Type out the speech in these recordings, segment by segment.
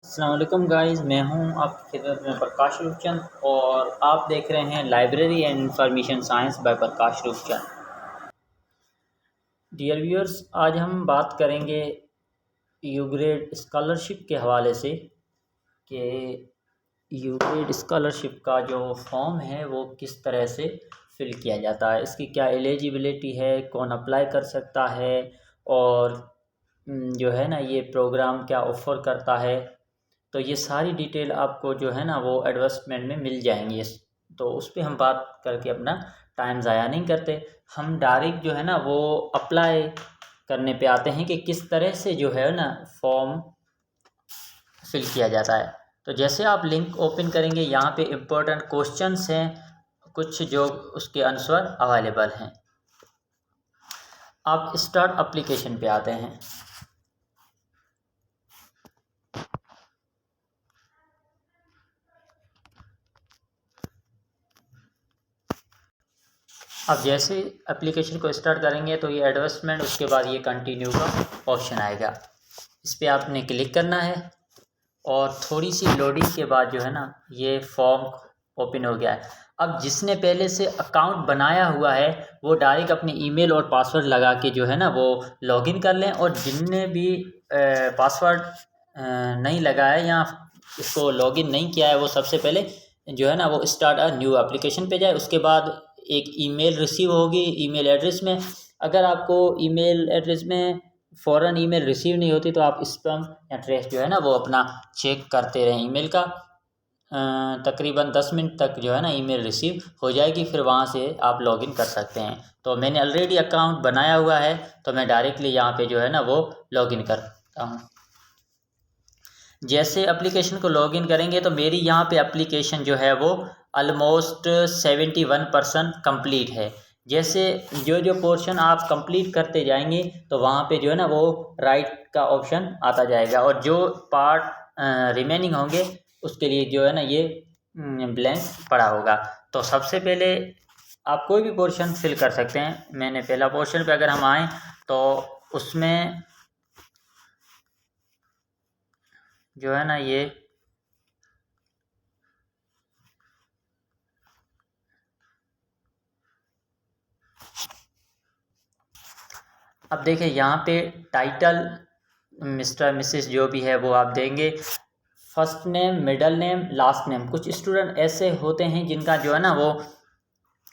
अस्सलाम वालेकुम गाइस, मैं हूं आपकी खिदमत में प्रकाश रूपचंद और आप देख रहे हैं library and information science by Prakash Rupchand. Dear viewers, आज हम बात करेंगे यूग्रेड स्कॉलरशिप के हवाले से कि यूग्रेड स्कॉलरशिप का जो फॉर्म है वो किस तरह से फिल किया जाता है, इसकी क्या एलिजिबिलिटी है, कौन अप्लाई कर सकता है और जो है ना ये प्रोग्राम क्या ऑफ़र करता है। तो ये सारी डिटेल आपको जो है ना वो एडवर्टाइजमेंट में मिल जाएंगी। तो उस पर हम बात करके अपना टाइम ज़ाया नहीं करते, हम डायरेक्ट जो है ना वो अप्लाई करने पे आते हैं कि किस तरह से जो है ना फॉर्म फिल किया जाता है। तो जैसे आप लिंक ओपन करेंगे, यहाँ पे इम्पोर्टेंट क्वेश्चंस हैं कुछ जो उसके आंसर अवेलेबल हैं। आप स्टार्ट एप्लीकेशन पे आते हैं। अब जैसे एप्लीकेशन को स्टार्ट करेंगे तो ये एडवर्टाइजमेंट, उसके बाद ये कंटिन्यू का ऑप्शन आएगा, इस पर आपने क्लिक करना है और थोड़ी सी लोडिंग के बाद जो है ना ये फॉर्म ओपन हो गया है। अब जिसने पहले से अकाउंट बनाया हुआ है वो डायरेक्ट अपनी ईमेल और पासवर्ड लगा के जो है ना वो लॉगिन कर लें, और जिनने भी पासवर्ड नहीं लगाया या इसको लॉगिन नहीं किया है वो सबसे पहले जो है ना वो स्टार्ट अ न्यू एप्लीकेशन पे जाए। उसके बाद एक ईमेल रिसीव होगी ईमेल एड्रेस में। अगर आपको ईमेल एड्रेस में फ़ौरन ईमेल रिसीव नहीं होती तो आप स्पैम या ट्रैश जो है ना वो अपना चेक करते रहें ईमेल का। तकरीबन 10 मिनट तक जो है ना ईमेल रिसीव हो जाएगी, फिर वहाँ से आप लॉगिन कर सकते हैं। तो मैंने ऑलरेडी अकाउंट बनाया हुआ है तो मैं डायरेक्टली यहाँ पे जो है ना वो लॉगिन करता हूँ। जैसे एप्लीकेशन को लॉगिन करेंगे तो मेरी यहाँ पे एप्लीकेशन जो है वो ऑलमोस्ट 71% कंप्लीट है। जैसे जो जो पोर्शन आप कंप्लीट करते जाएंगे तो वहाँ पे जो है ना वो राइट का ऑप्शन आता जाएगा, और जो पार्ट रिमेनिंग होंगे उसके लिए जो है ना ये ब्लैंक पड़ा होगा। तो सबसे पहले आप कोई भी पोर्शन फिल कर सकते हैं। मैंने पहला पोर्शन पे अगर हम आएँ तो उसमें जो है ना ये अब देखिए यहाँ पे टाइटल मिस्टर मिसेस जो भी है वो आप देंगे, first name, middle name, last name. कुछ स्टूडेंट ऐसे होते हैं जिनका जो है ना वो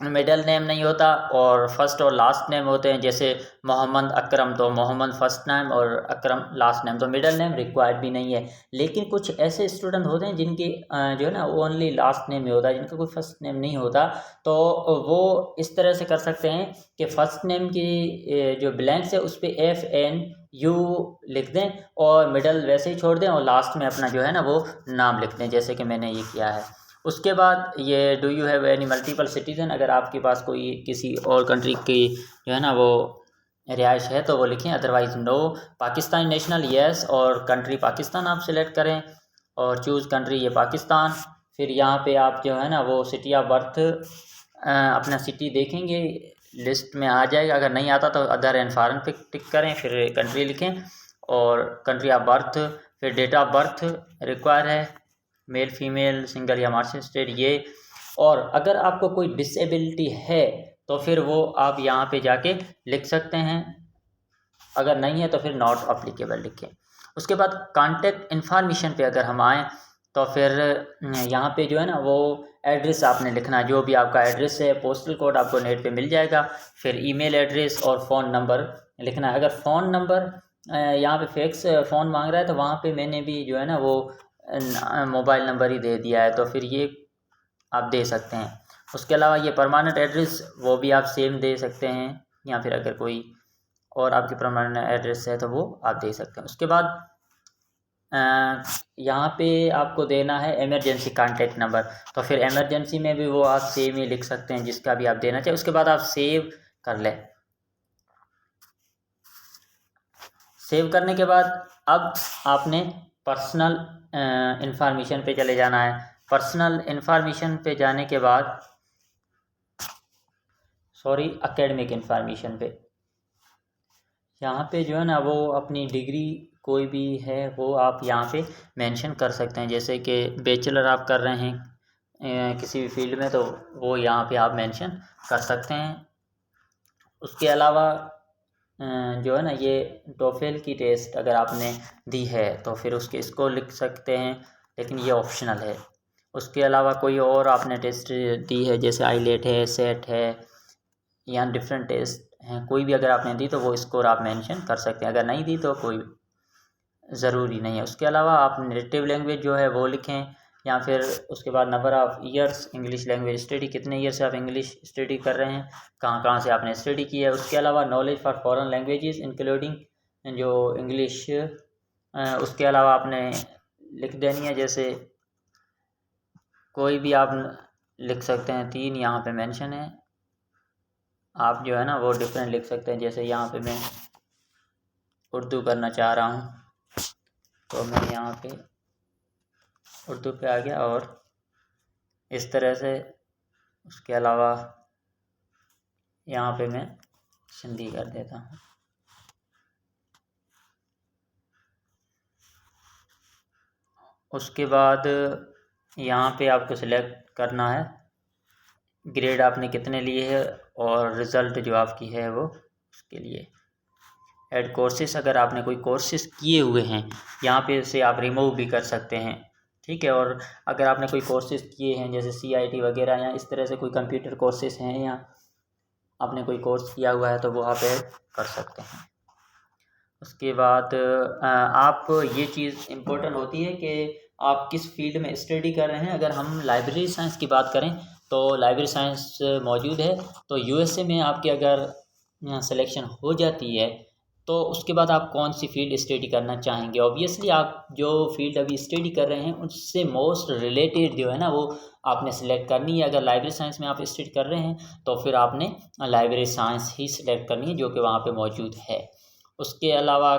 मिडल नेम नहीं होता और फर्स्ट और लास्ट नेम होते हैं, जैसे मोहम्मद अकरम, तो मोहम्मद फर्स्ट नेम और अकरम लास्ट नेम, तो मिडल नेम रिक्वायर्ड भी नहीं है। लेकिन कुछ ऐसे स्टूडेंट होते हैं जिनकी जो है ना ओनली लास्ट नेम ही होता है, जिनका कोई फर्स्ट नेम नहीं होता, तो वो इस तरह से कर सकते हैं कि फर्स्ट नेम की जो ब्लैंक्स है उस पर FNU लिख दें और मिडल वैसे ही छोड़ दें और लास्ट में अपना जो है ना वो नाम लिख दें, जैसे कि मैंने ये किया है। उसके बाद ये do you have any multiple citizen, अगर आपके पास कोई किसी और कंट्री की जो है ना वो रिहाइश है तो वो लिखें, otherwise no. Pakistani national yes, और कंट्री पाकिस्तान आप सिलेक्ट करें और चूज़ कंट्री ये पाकिस्तान। फिर यहाँ पे आप जो है ना वो सिटी ऑफ बर्थ अपना सिटी देखेंगे, लिस्ट में आ जाएगा। अगर नहीं आता तो अदर एंड फॉरेन पे टिक करें, फिर कंट्री लिखें और कंट्री ऑफ बर्थ, फिर डेट ऑफ बर्थ रिक्वायर है, मेल फीमेल सिंगल या मार्शल स्टेट ये। और अगर आपको कोई डिसेबिलिटी है तो फिर वो आप यहाँ पे जाके लिख सकते हैं, अगर नहीं है तो फिर नॉट अप्लीकेबल लिखें। उसके बाद कांटेक्ट इन्फॉर्मेशन पे अगर हम आएँ तो फिर यहाँ पे जो है ना वो एड्रेस आपने लिखना है, जो भी आपका एड्रेस है, पोस्टल कोड आपको नेट पे मिल जाएगा। फिर ईमेल एड्रेस और फ़ोन नंबर लिखना है। अगर फ़ोन नंबर यहाँ पे फिक्स फ़ोन मांग रहा है तो वहाँ पे मैंने भी जो है ना वो मोबाइल नंबर ही दे दिया है, तो फिर ये आप दे सकते हैं। उसके अलावा ये परमानेंट एड्रेस वो भी आप सेम दे सकते हैं, या फिर अगर कोई और आपकी परमानेंट एड्रेस है तो वो आप दे सकते हैं। उसके बाद यहाँ पे आपको देना है इमरजेंसी कांटेक्ट नंबर, तो फिर इमरजेंसी में भी वो आप सेम ही लिख सकते हैं जिसका भी आप देना चाहिए। उसके बाद आप सेव कर लें। सेव करने के बाद अब आपने पर्सनल इंफॉर्मेशन पे चले जाना है। पर्सनल इंफॉर्मेशन पे जाने के बाद एकेडमिक इंफॉर्मेशन पे यहाँ पे जो है ना वो अपनी डिग्री कोई भी है वो आप यहाँ पे मेंशन कर सकते हैं। जैसे कि बैचलर आप कर रहे हैं किसी भी फील्ड में, तो वो यहाँ पे आप मेंशन कर सकते हैं। उसके अलावा जो है ना, ये टोफेल की टेस्ट अगर आपने दी है तो फिर उसके स्कोर लिख सकते हैं, लेकिन ये ऑप्शनल है। उसके अलावा कोई और आपने टेस्ट दी है, जैसे आईलेट है, सेट है, या डिफरेंट टेस्ट हैं, कोई भी अगर आपने दी तो वो स्कोर आप मेंशन कर सकते हैं। अगर नहीं दी तो कोई ज़रूरी नहीं है। उसके अलावा आप नेटिव लैंग्वेज जो है वो लिखें, या फिर उसके बाद number of years English language study, कितने ईयर से आप इंग्लिश स्टडी कर रहे हैं, कहाँ कहाँ से आपने स्टडी की है। उसके अलावा knowledge for foreign languages including जो इंग्लिश, उसके अलावा आपने लिख देनी है, जैसे कोई भी आप लिख सकते हैं। 3 यहाँ पे मेंशन है, आप जो है ना वो डिफरेंट लिख सकते हैं। जैसे यहाँ पे मैं उर्दू करना चाह रहा हूँ तो मैं यहाँ पे उर्दू पे आ गया, और इस तरह से। उसके अलावा यहाँ पे मैं सिंधी कर देता हूँ। उसके बाद यहाँ पे आपको सिलेक्ट करना है ग्रेड आपने कितने लिए है, और रिज़ल्ट जो आपकी है वो उसके लिए ऐड कोर्सेस, अगर आपने कोई कोर्सेस किए हुए हैं यहाँ पे से आप रिमूव भी कर सकते हैं, ठीक है। और अगर आपने कोई कोर्सेज किए हैं जैसे CIT वगैरह, या इस तरह से कोई कंप्यूटर कोर्सेज हैं, या आपने कोई कोर्स किया हुआ है तो वो आप ऐड कर सकते हैं। उसके बाद आप ये चीज़ इम्पोर्टेंट होती है कि आप किस फील्ड में स्टडी कर रहे हैं। अगर हम लाइब्रेरी साइंस की बात करें तो लाइब्रेरी साइंस मौजूद है, तो USA में आपके अगर सिलेक्शन हो जाती है तो उसके बाद आप कौन सी फील्ड स्टडी करना चाहेंगे। ऑब्वियसली आप जो फील्ड अभी स्टडी कर रहे हैं उससे मोस्ट रिलेटेड जो है ना वो आपने सेलेक्ट करनी है। अगर लाइब्रेरी साइंस में आप स्टडी कर रहे हैं तो फिर आपने लाइब्रेरी साइंस ही सिलेक्ट करनी है जो कि वहाँ पे मौजूद है। उसके अलावा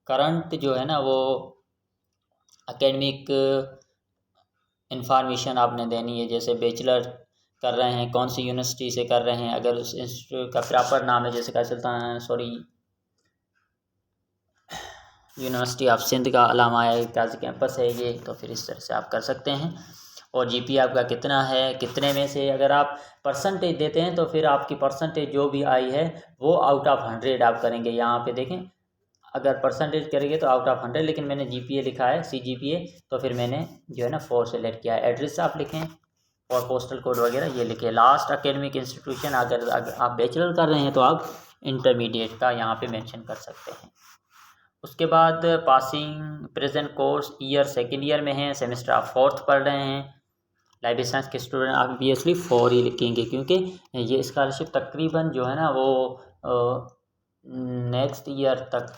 करंट जो है ना वो एकेडमिक इंफॉर्मेशन आपने देनी है, जैसे बैचलर कर रहे हैं कौन सी यूनिवर्सिटी से कर रहे हैं, अगर उस इंस्टीट्यूट का प्रॉपर नाम है, जैसे यूनिवर्सिटी ऑफ सिंध का अलामा है, काजी कैंपस है ये, तो फिर इस तरह से आप कर सकते हैं। और GPA आपका कितना है, कितने में से अगर आप परसेंटेज देते हैं तो फिर आपकी परसेंटेज जो भी आई है वो आउट ऑफ 100 आप करेंगे। यहाँ पे देखें, अगर परसेंटेज करेंगे तो आउट ऑफ 100, लेकिन मैंने GPA लिखा है CGPA, तो फिर मैंने जो है ना 4 सेलेक्ट किया है। एड्रेस आप लिखें और पोस्टल कोड वगैरह ये लिखें। लास्ट एकेडमिक इंस्टीट्यूशन, अगर आप बैचलर कर रहे हैं तो आप इंटरमीडिएट का यहाँ पे मेंशन कर सकते हैं। उसके बाद passing present course year second year में है, सेमेस्टर आप 4th पढ़ रहे हैं। लाइब्रेरी साइंस के स्टूडेंट आप ऑब्वियसली 4 ही लिखेंगे, क्योंकि ये स्कॉलरशिप तकरीबन जो है ना वो नेक्स्ट ईयर तक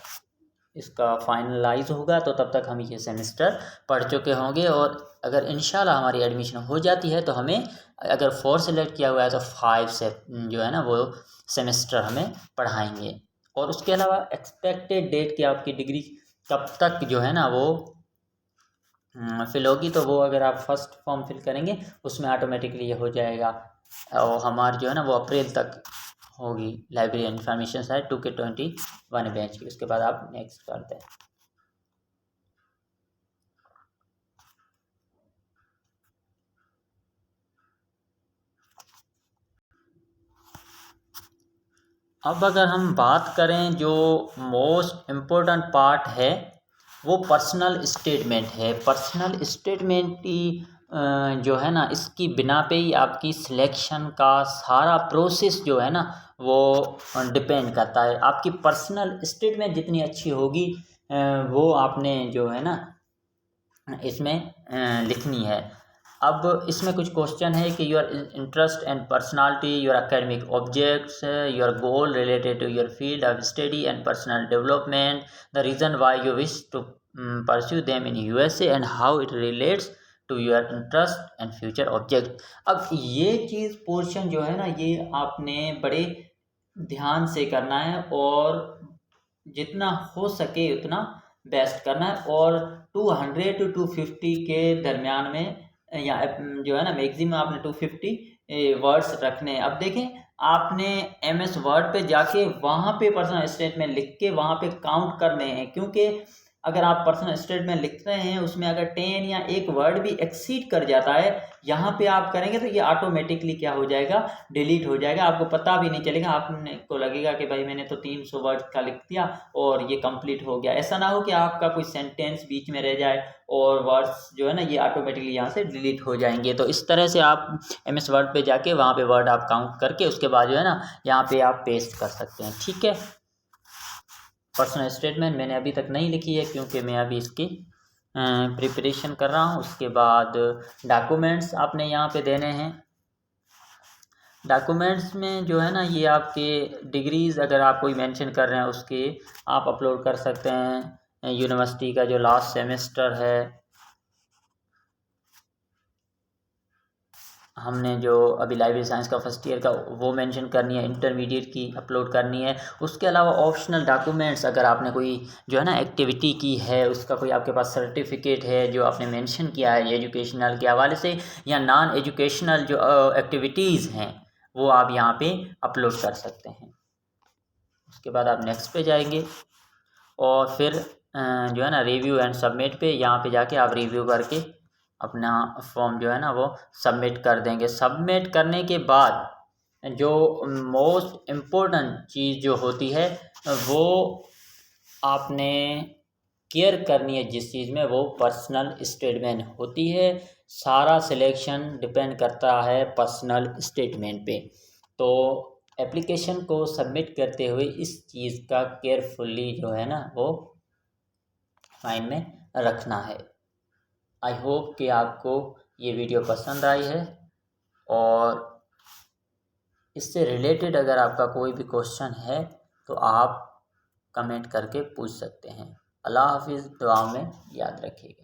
इसका फाइनलाइज होगा, तो तब तक हम ये सेमेस्टर पढ़ चुके होंगे। और अगर इंशाल्लाह हमारी एडमिशन हो जाती है तो हमें, अगर 4 सेलेक्ट किया हुआ है तो 5 से जो है ना वो सेमेस्टर हमें पढ़ाएंगे। और उसके अलावा एक्सपेक्टेड डेट की आपकी डिग्री कब तक जो है ना वो फिल होगी, तो वो अगर आप फर्स्ट फॉर्म फिल करेंगे उसमें ऑटोमेटिकली ये हो जाएगा, और हमारी जो है ना वो अप्रैल तक होगी library information site 2K21 batch की। उसके बाद आप नेक्स्ट करते हैं। अब अगर हम बात करें जो मोस्ट इम्पोर्टेंट पार्ट है वो पर्सनल स्टेटमेंट है। पर्सनल स्टेटमेंट की जो है ना इसकी बिना पे ही आपकी सिलेक्शन का सारा प्रोसेस जो है ना वो डिपेंड करता है। आपकी पर्सनल स्टेटमेंट जितनी अच्छी होगी वो आपने जो है ना इसमें लिखनी है। अब इसमें कुछ क्वेश्चन है कि your interest and personality, your academic objects, your goal related to your field of study and personal development, the reason why you wish to pursue them in USA and how it relates to your interest and future object. अब ये चीज़ portion जो है ना ये आपने बड़े ध्यान से करना है, और जितना हो सके उतना बेस्ट करना है। और 200 to 250 के दरमियान में, या जो है ना मैक्सिमम आपने 250 वर्ड्स रखने हैं। अब देखें, आपने MS वर्ड पे जाके वहाँ पे पर्सनल स्टेटमेंट लिख के वहाँ पे काउंट करने हैं, क्योंकि अगर आप पर्सनल स्टेटमेंट लिख रहे हैं उसमें अगर 10 या एक वर्ड भी एक्सीड कर जाता है, यहाँ पे आप करेंगे तो ये ऑटोमेटिकली क्या हो जाएगा, डिलीट हो जाएगा। आपको पता भी नहीं चलेगा, आपने को लगेगा कि भाई मैंने तो 300 वर्ड का लिख दिया और ये कंप्लीट हो गया। ऐसा ना हो कि आपका कोई सेंटेंस बीच में रह जाए और वर्ड्स जो है ना ये ऑटोमेटिकली यहाँ से डिलीट हो जाएंगे। तो इस तरह से आप MS वर्ड पे जाके वहाँ पे वर्ड आप काउंट करके उसके बाद जो है ना यहाँ पे आप पेस्ट कर सकते हैं। ठीक है, पर्सनल स्टेटमेंट मैंने अभी तक नहीं लिखी है क्योंकि मैं अभी इसकी प्रिपरेशन कर रहा हूँ। उसके बाद डॉक्यूमेंट्स आपने यहाँ पे देने हैं। डॉक्यूमेंट्स में जो है ना ये आपके डिग्रीज़ अगर आप कोई मेंशन कर रहे हैं उसके आप अपलोड कर सकते हैं। यूनिवर्सिटी का जो लास्ट सेमेस्टर है, हमने जो अभी लाइब्रेरी साइंस का फर्स्ट ईयर का वो मेंशन करनी है, इंटरमीडिएट की अपलोड करनी है। उसके अलावा ऑप्शनल डॉक्यूमेंट्स अगर आपने कोई जो है ना एक्टिविटी की है, उसका कोई आपके पास सर्टिफिकेट है जो आपने मेंशन किया है एजुकेशनल के हवाले से, या नॉन एजुकेशनल जो एक्टिविटीज़ हैं वो आप यहाँ पे अपलोड कर सकते हैं। उसके बाद आप नेक्स्ट पे जाएंगे और फिर जो है ना रिव्यू एंड सबमिट पे, यहाँ पे जाके आप रिव्यू करके अपना फॉर्म जो है ना वो सबमिट कर देंगे। सबमिट करने के बाद जो मोस्ट इम्पोर्टेंट चीज़ जो होती है वो आपने केयर करनी है जिस चीज़ में, वो पर्सनल स्टेटमेंट होती है। सारा सिलेक्शन डिपेंड करता है पर्सनल स्टेटमेंट पे। तो एप्लीकेशन को सबमिट करते हुए इस चीज़ का केयरफुली जो है ना वो माइंड में रखना है। आई होप कि आपको ये वीडियो पसंद आई है और इससे रिलेटेड अगर आपका कोई भी क्वेश्चन है तो आप कमेंट करके पूछ सकते हैं। अल्लाह हाफिज़, दुआ में याद रखिएगा।